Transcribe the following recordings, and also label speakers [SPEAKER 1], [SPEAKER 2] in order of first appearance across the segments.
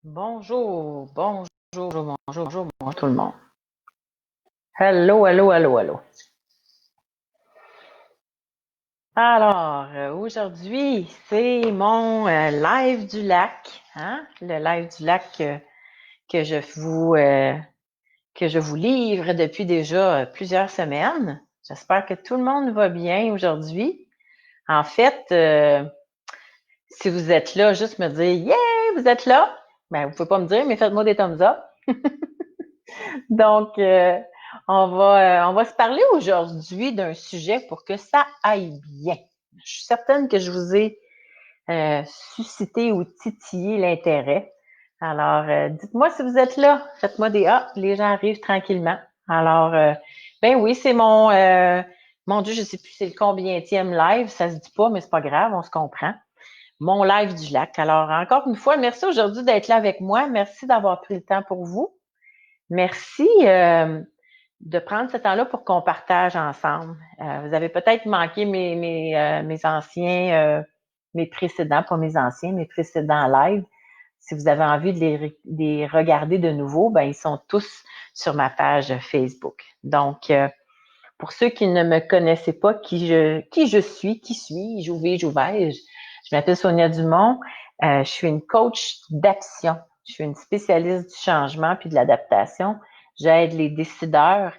[SPEAKER 1] Bonjour, bonjour, bonjour, bonjour, bonjour tout le monde. Hello, hello, hello, hello. Alors, aujourd'hui, c'est mon live du lac, hein? Le live du lac que je vous euh, que je vous livre depuis déjà plusieurs semaines. J'espère que tout le monde va bien aujourd'hui. En fait, si vous êtes là, juste me dire yeah, vous êtes là. Ben, vous pouvez pas me dire, mais faites-moi des thumbs up. Donc, on va se parler aujourd'hui d'un sujet pour que ça aille bien. Je suis certaine que je vous ai suscité ou titillé l'intérêt. Alors, dites-moi si vous êtes là. Faites-moi des les gens arrivent tranquillement. Alors, ben oui, c'est mon Dieu, je sais plus c'est le combienième live, ça se dit pas, mais c'est pas grave, on se comprend. Mon live du lac. Alors, encore une fois, merci aujourd'hui d'être là avec moi. Merci d'avoir pris le temps pour vous. Merci de prendre ce temps-là pour qu'on partage ensemble. Vous avez peut-être manqué mes anciens, mes précédents, pas mes anciens, mes précédents lives. Si vous avez envie de les regarder de nouveau, ben ils sont tous sur ma page Facebook. Donc, pour ceux qui ne me connaissaient pas, qui je suis, qui suis-je, où vais-je, où vais-je? Je m'appelle Sonia Dumont. Je suis une coach d'action. Je suis une spécialiste du changement puis de l'adaptation. J'aide les décideurs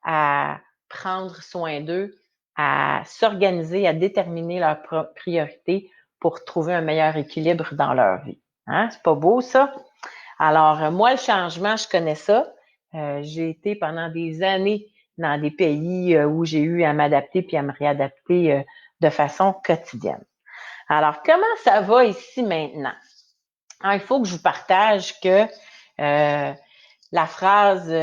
[SPEAKER 1] à prendre soin d'eux, à s'organiser, à déterminer leurs priorités pour trouver un meilleur équilibre dans leur vie. Hein? C'est pas beau, ça? Alors, moi, le changement, je connais ça. J'ai été pendant des années dans des pays où j'ai eu à m'adapter puis à me réadapter de façon quotidienne. Alors, comment ça va ici maintenant? Il faut que je vous partage que la phrase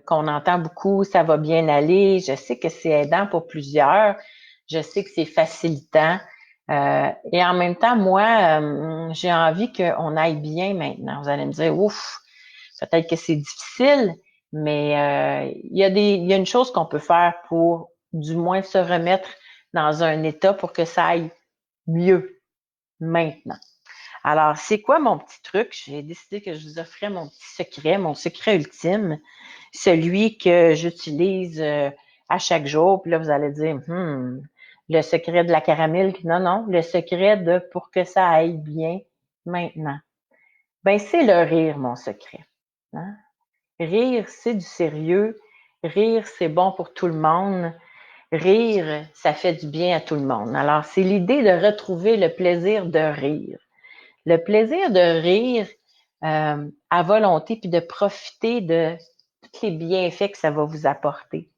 [SPEAKER 1] qu'on entend beaucoup, ça va bien aller, je sais que c'est aidant pour plusieurs, je sais que c'est facilitant. Et en même temps, moi, j'ai envie qu'on aille bien maintenant. Vous allez me dire, ouf, peut-être que c'est difficile, mais il y a une chose qu'on peut faire pour du moins se remettre dans un état pour que ça aille mieux maintenant. Alors, c'est quoi mon petit truc? J'ai décidé que je vous offrais mon petit secret, mon secret ultime, celui que j'utilise à chaque jour. Puis là, vous allez dire, le secret de la caramel. Non, non, le secret de pour que ça aille bien maintenant. Ben, c'est le rire, mon secret. Hein? Rire, c'est du sérieux. Rire, c'est bon pour tout le monde. Rire, ça fait du bien à tout le monde. Alors, c'est l'idée de retrouver le plaisir de rire. Le plaisir de rire à volonté, puis de profiter de tous les bienfaits que ça va vous apporter.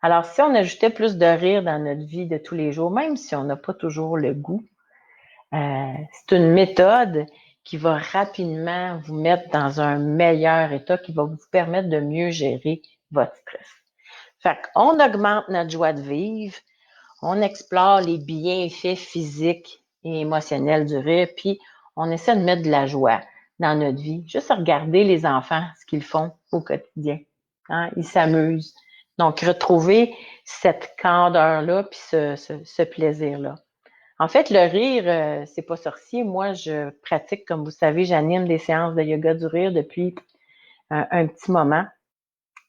[SPEAKER 1] Alors, si on ajoutait plus de rire dans notre vie de tous les jours, même si on n'a pas toujours le goût, c'est une méthode qui va rapidement vous mettre dans un meilleur état, qui va vous permettre de mieux gérer votre stress. Fait qu'on augmente notre joie de vivre, on explore les bienfaits physiques et émotionnels du rire, puis on essaie de mettre de la joie dans notre vie. Juste à regarder les enfants, ce qu'ils font au quotidien. Hein? Ils s'amusent. Donc, retrouver cette candeur-là, puis ce plaisir-là. En fait, le rire, c'est pas sorcier. Moi, je pratique, comme vous savez, j'anime des séances de yoga du rire depuis un petit moment.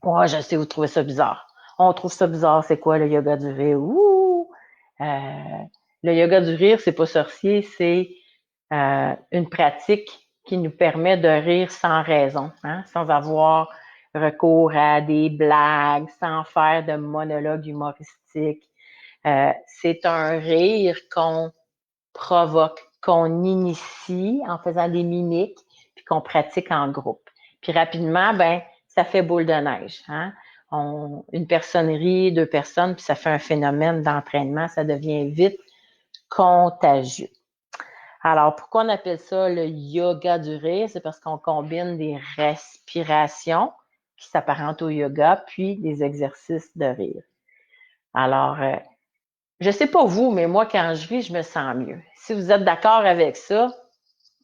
[SPEAKER 1] Oh, je sais, vous trouvez ça bizarre. On trouve ça bizarre, c'est quoi le yoga du rire? Ouh! Le yoga du rire, c'est pas sorcier, c'est une pratique qui nous permet de rire sans raison, hein, sans avoir recours à des blagues, sans faire de monologues humoristiques. C'est un rire qu'on provoque, qu'on initie en faisant des mimiques, puis qu'on pratique en groupe. Puis rapidement, ben, ça fait boule de neige. Hein? Une personne rit, deux personnes, puis ça fait un phénomène d'entraînement, ça devient vite contagieux. Alors, pourquoi on appelle ça le yoga du rire? C'est parce qu'on combine des respirations qui s'apparentent au yoga, puis des exercices de rire. Alors, je sais pas vous, mais moi, quand je ris, je me sens mieux. Si vous êtes d'accord avec ça,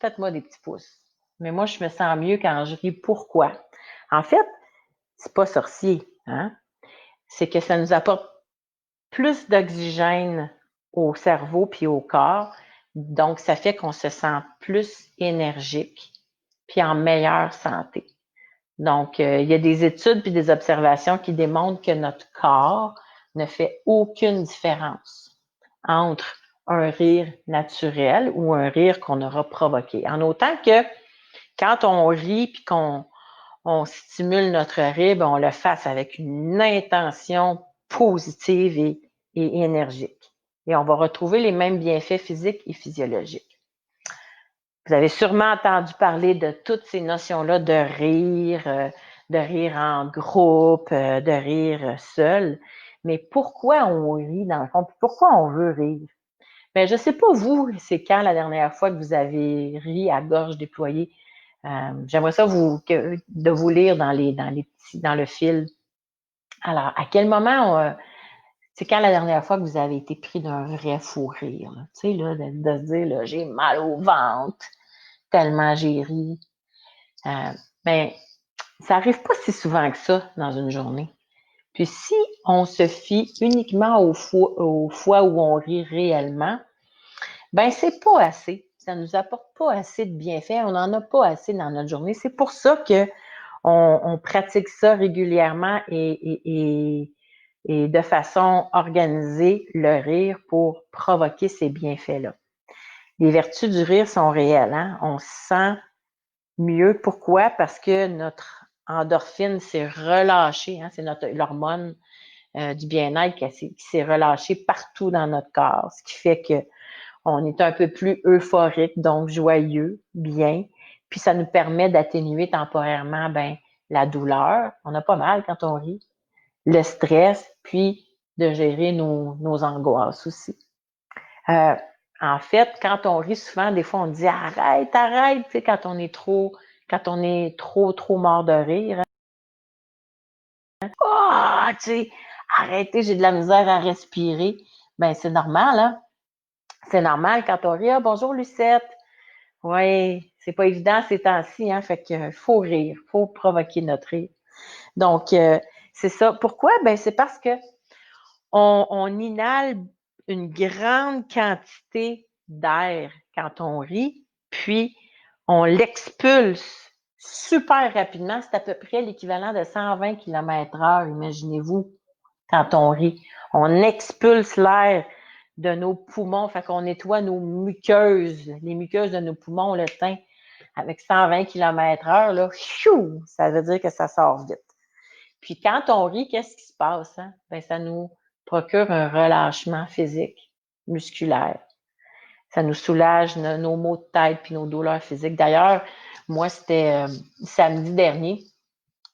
[SPEAKER 1] faites-moi des petits pouces. Mais moi, je me sens mieux quand je ris. Pourquoi? En fait, c'est pas sorcier, hein? C'est que ça nous apporte plus d'oxygène au cerveau puis au corps, Donc, ça fait qu'on se sent plus énergique puis en meilleure santé. Donc, il y a des études puis des observations qui démontrent que notre corps ne fait aucune différence entre un rire naturel ou un rire qu'on aura provoqué. En autant que quand on rit puis qu'on stimule notre rire, on le fasse avec une intention positive et énergique. Et on va retrouver les mêmes bienfaits physiques et physiologiques. Vous avez sûrement entendu parler de toutes ces notions-là de rire en groupe, de rire seul. Mais pourquoi on rit dans le fond? Pourquoi on veut rire? Ben, je sais pas vous, c'est quand la dernière fois que vous avez ri à gorge déployée. J'aimerais ça de vous lire dans le fil. Alors, à quel moment, c'est quand la dernière fois que vous avez été pris d'un vrai fou rire, tu sais, là, de se dire, là, j'ai mal au ventre, tellement j'ai ri. Ben, ça arrive pas si souvent que ça dans une journée. Puis si on se fie uniquement aux fois où on rit réellement, ben c'est pas assez. Ça nous apporte pas assez de bienfaits. On n'en a pas assez dans notre journée. C'est pour ça que on pratique ça régulièrement et de façon organisée, le rire pour provoquer ces bienfaits-là. Les vertus du rire sont réelles. Hein? On se sent mieux. Pourquoi? Parce que notre endorphine s'est relâchée. Hein? C'est l'hormone du bien-être qui s'est relâchée partout dans notre corps, ce qui fait que on est un peu plus euphorique, donc joyeux, bien. Puis ça nous permet d'atténuer temporairement la douleur. On a pas mal quand on rit. Le stress, puis de gérer nos angoisses aussi. Euh, En fait, quand on rit souvent, des fois, on dit arrête, arrête, tu sais, quand on est trop mort de rire. Ah, tu sais, arrêtez, j'ai de la misère à respirer. Ben, c'est normal, hein? C'est normal quand on rit. Ah, bonjour Lucette. Oui, c'est pas évident ces temps-ci, hein? Fait que faut rire, faut provoquer notre rire. Donc, c'est ça. Pourquoi? Ben, c'est parce que on inhale une grande quantité d'air quand on rit, puis on l'expulse super rapidement. C'est à peu près l'équivalent de 120 km/h, imaginez-vous, quand on rit. On expulse l'air de nos poumons, fait qu'on nettoie nos muqueuses, les muqueuses de nos poumons, le teint, avec 120 km/h, là, ça veut dire que ça sort vite. Puis quand on rit, qu'est-ce qui se passe? Hein? Ben, ça nous procure un relâchement physique, musculaire. Ça nous soulage nos maux de tête puis nos douleurs physiques. D'ailleurs, moi, c'était samedi dernier,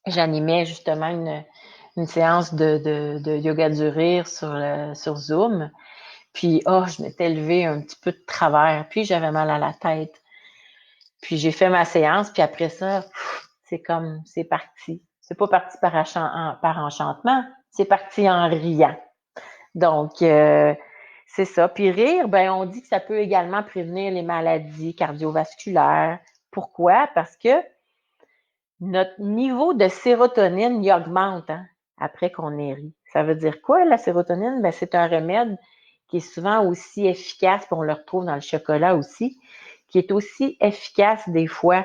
[SPEAKER 1] j'animais justement une séance de yoga du rire sur Zoom. Puis, je m'étais levée un petit peu de travers, puis j'avais mal à la tête. Puis j'ai fait ma séance, puis après ça, c'est parti. C'est pas parti par enchantement, c'est parti en riant. Donc, c'est ça. Puis rire, ben on dit que ça peut également prévenir les maladies cardiovasculaires. Pourquoi? Parce que notre niveau de sérotonine, il augmente après qu'on ait ri. Ça veut dire quoi, la sérotonine? Ben, c'est un remède qui est souvent aussi efficace, puis on le retrouve dans le chocolat aussi, qui est aussi efficace des fois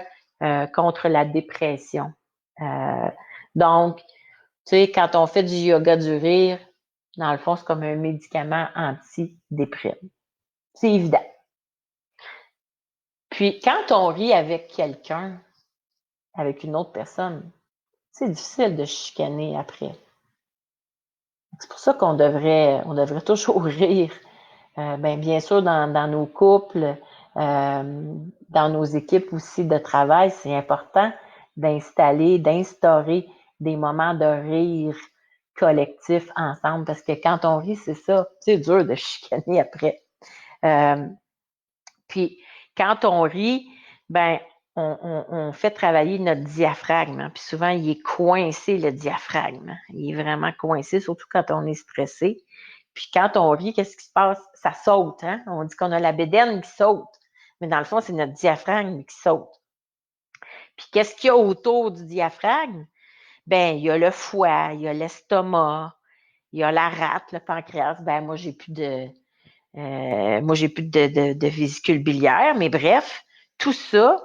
[SPEAKER 1] contre la dépression. Donc, tu sais, quand on fait du yoga du rire, dans le fond, c'est comme un médicament anti-déprime. C'est évident. Puis, quand on rit avec quelqu'un, avec une autre personne, c'est difficile de chicaner après. C'est pour ça on devrait toujours rire. Bien sûr, dans nos couples, dans nos équipes aussi de travail, c'est important d'instaurer des moments de rire collectif ensemble. Parce que quand on rit, c'est ça, c'est dur de chicaner après. Puis quand on rit, ben on fait travailler notre diaphragme. Hein, puis souvent, il est coincé, le diaphragme. Hein, il est vraiment coincé, surtout quand on est stressé. Puis quand on rit, qu'est-ce qui se passe? Ça saute. Hein? On dit qu'on a la bédaine qui saute. Mais dans le fond, c'est notre diaphragme qui saute. Puis qu'est-ce qu'il y a autour du diaphragme? Ben, il y a le foie, il y a l'estomac, il y a la rate, le pancréas. Ben, moi, j'ai plus de Moi, j'ai plus de vésicule biliaire, mais bref, tout ça,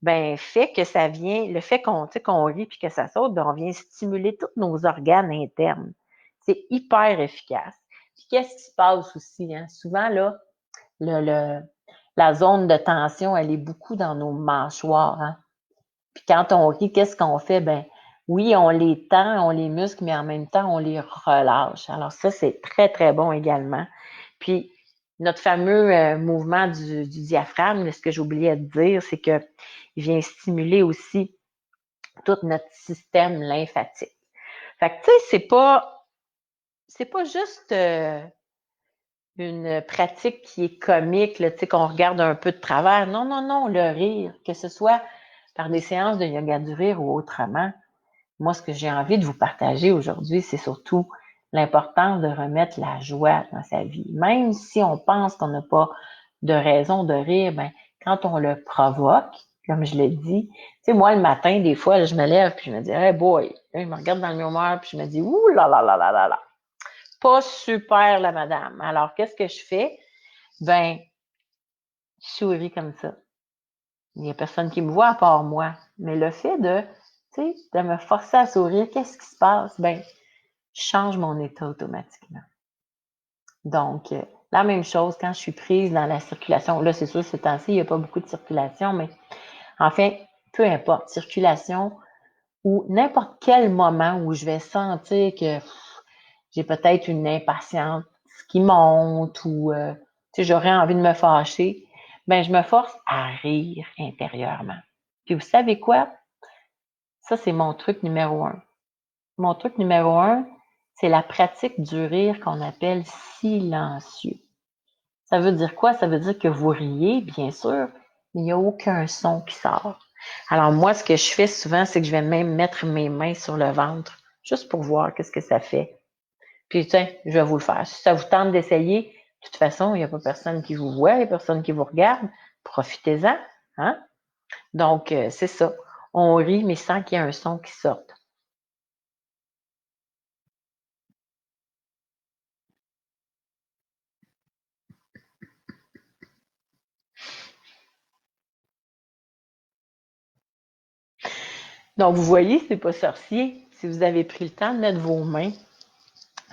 [SPEAKER 1] ben, fait que ça vient, le fait qu'on rit puis que ça saute, ben, on vient stimuler tous nos organes internes. C'est hyper efficace. Puis qu'est-ce qui se passe aussi, hein? Souvent, là, le, la zone de tension, elle est beaucoup dans nos mâchoires, hein? Puis quand on rit, qu'est-ce qu'on fait? Ben, oui, on les tend, on les muscle, mais en même temps, on les relâche. Alors ça, c'est très, très bon également. Puis, notre fameux mouvement du diaphragme, ce que j'oubliais de dire, c'est qu'il vient stimuler aussi tout notre système lymphatique. Fait que, tu sais, c'est pas juste une pratique qui est comique, là, tu sais, qu'on regarde un peu de travers. Non, non, non, le rire, que ce soit par des séances de yoga du rire ou autrement. Moi, ce que j'ai envie de vous partager aujourd'hui, c'est surtout l'importance de remettre la joie dans sa vie. Même si on pense qu'on n'a pas de raison de rire, ben, quand on le provoque, comme je l'ai dit, tu sais, moi, le matin, des fois, là, je me lève puis je me dis, hey boy, là, je me regarde dans le miroir puis je me dis, ouh là là là là là là, pas super, la madame. Alors, qu'est-ce que je fais? Ben, je souris comme ça. Il n'y a personne qui me voit à part moi. Mais le fait tu sais, de me forcer à sourire, qu'est-ce qui se passe? Ben, je change mon état automatiquement. Donc, la même chose quand je suis prise dans la circulation. Là, c'est sûr, ces temps-ci, il n'y a pas beaucoup de circulation, mais en fait, peu importe, circulation ou n'importe quel moment où je vais sentir que j'ai peut-être une impatience qui monte ou tu sais, j'aurais envie de me fâcher, ben je me force à rire intérieurement. Puis vous savez quoi? Ça, c'est mon truc numéro un. Mon truc numéro un, c'est la pratique du rire qu'on appelle silencieux. Ça veut dire quoi? Ça veut dire que vous riez, bien sûr, mais il n'y a aucun son qui sort. Alors moi, ce que je fais souvent, c'est que je vais même mettre mes mains sur le ventre, juste pour voir qu'est-ce que ça fait. Puis tiens, je vais vous le faire. Si ça vous tente d'essayer, de toute façon, il n'y a pas personne qui vous voit, il n'y a personne qui vous regarde. Profitez-en. Hein? Donc, c'est ça. On rit, mais sans qu'il y ait un son qui sorte. Donc, vous voyez, c'est pas sorcier. Si vous avez pris le temps de mettre vos mains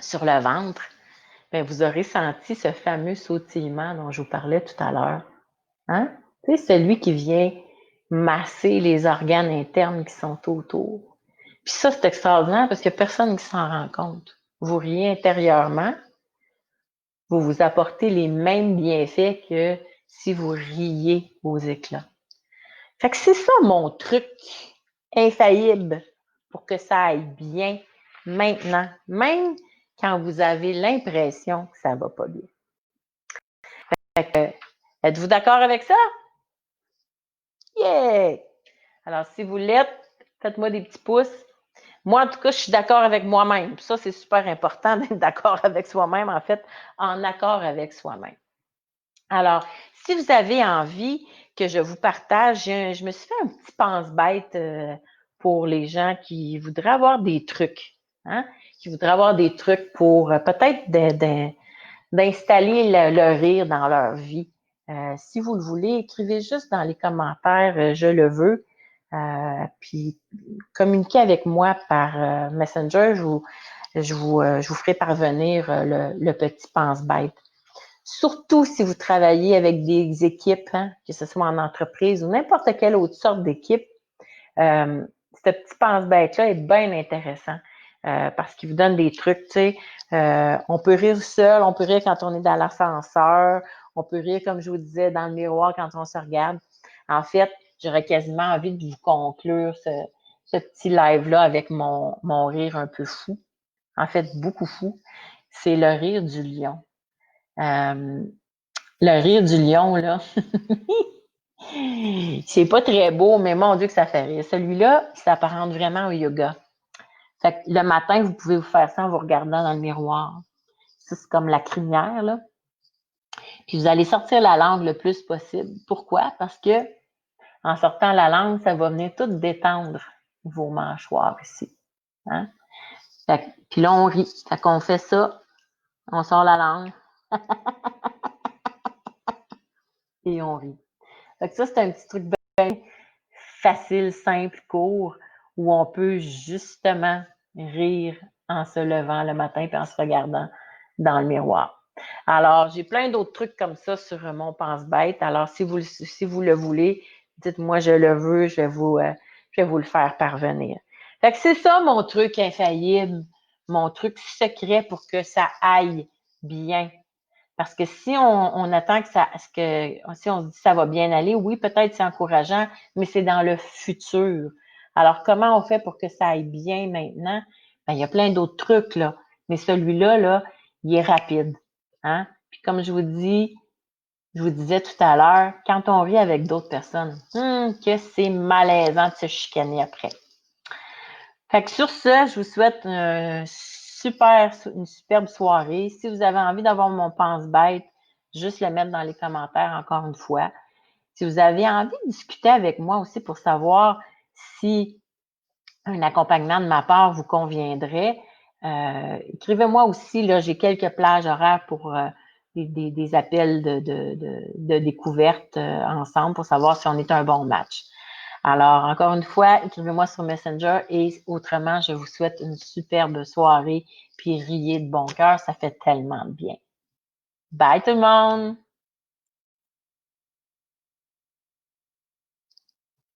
[SPEAKER 1] sur le ventre, bien, vous aurez senti ce fameux sautillement dont je vous parlais tout à l'heure. Hein? C'est celui qui vient masser les organes internes qui sont autour. Puis ça, c'est extraordinaire parce qu'il n'y a personne qui s'en rend compte. Vous riez intérieurement, vous vous apportez les mêmes bienfaits que si vous riez aux éclats. Fait que c'est ça mon truc infaillible pour que ça aille bien maintenant, même quand vous avez l'impression que ça va pas bien. Fait que, êtes-vous d'accord avec ça? Yeah! Alors, si vous l'êtes, faites-moi des petits pouces. Moi, en tout cas, je suis d'accord avec moi-même. Ça, c'est super important d'être d'accord avec soi-même, en fait, en accord avec soi-même. Alors, si vous avez envie que je vous partage, je me suis fait un petit pense-bête pour les gens qui voudraient avoir des trucs, hein, qui voudraient avoir des trucs pour peut-être d'installer le rire dans leur vie. Si vous le voulez, écrivez juste dans les commentaires, je le veux. Puis communiquez avec moi par Messenger. Je vous ferai parvenir le petit pense-bête. Surtout si vous travaillez avec des équipes, hein, que ce soit en entreprise ou n'importe quelle autre sorte d'équipe, ce petit pense-bête-là est bien intéressant parce qu'il vous donne des trucs, tu sais. On peut rire seul, on peut rire quand on est dans l'ascenseur, on peut rire, comme je vous disais, dans le miroir quand on se regarde. En fait, j'aurais quasiment envie de vous conclure ce petit live-là avec mon rire un peu fou. En fait, beaucoup fou. C'est le rire du lion. Euh, le rire du lion, là, c'est pas très beau, mais mon Dieu que ça fait rire. Celui-là, il s'apparente vraiment au yoga. Fait que le matin, vous pouvez vous faire ça en vous regardant dans le miroir. Ça, c'est comme la crinière, là. Puis vous allez sortir la langue le plus possible. Pourquoi? Parce que en sortant la langue, ça va venir tout détendre vos mâchoires ici. Hein? Puis là, on rit. Fait qu'on fait ça, on sort la langue. et on rit. Fait que ça, c'est un petit truc bien facile, simple, court, où on peut justement rire en se levant le matin et en se regardant dans le miroir. Alors, j'ai plein d'autres trucs comme ça sur mon pense-bête. Alors, si vous le voulez, dites-moi je le veux, je vais vous le faire parvenir. Fait que c'est ça mon truc infaillible, mon truc secret pour que ça aille bien. Parce que si on attend si on se dit ça va bien aller, oui, peut-être c'est encourageant, mais c'est dans le futur. Alors, comment on fait pour que ça aille bien maintenant? Ben, il y a plein d'autres trucs, là. Mais celui-là, là, il est rapide. Hein? Puis comme je vous disais tout à l'heure, quand on rit avec d'autres personnes, que c'est malaisant de se chicaner après. Fait que sur ce, je vous souhaite une superbe soirée. Si vous avez envie d'avoir mon pense-bête, juste le mettre dans les commentaires encore une fois. Si vous avez envie de discuter avec moi aussi pour savoir si un accompagnement de ma part vous conviendrait, écrivez-moi aussi. Là, j'ai quelques plages horaires pour des appels de découverte ensemble pour savoir si on est un bon match. Alors, encore une fois, écrivez-moi sur Messenger et autrement, je vous souhaite une superbe soirée puis riez de bon cœur, ça fait tellement de bien. Bye tout le monde!